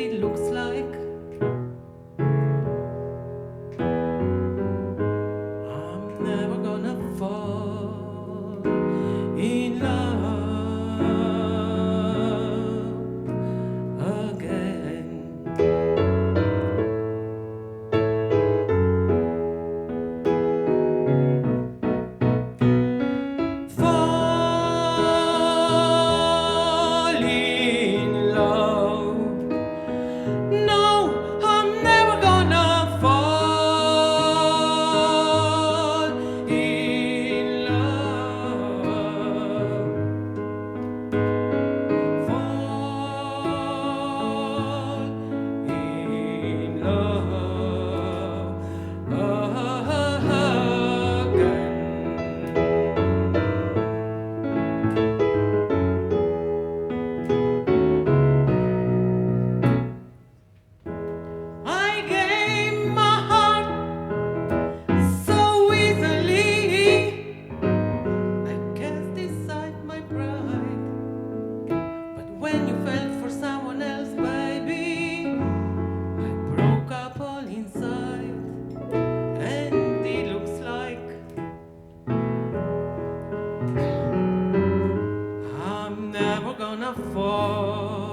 it looks like I'm never gonna fall in love again. Fall in love. No, I'm never gonna fall in love. Fall in love again. I gave my heart so easily. I can't decide my pride. But when you fell for someone else, baby, I broke up all inside. And it looks like I'm never gonna fall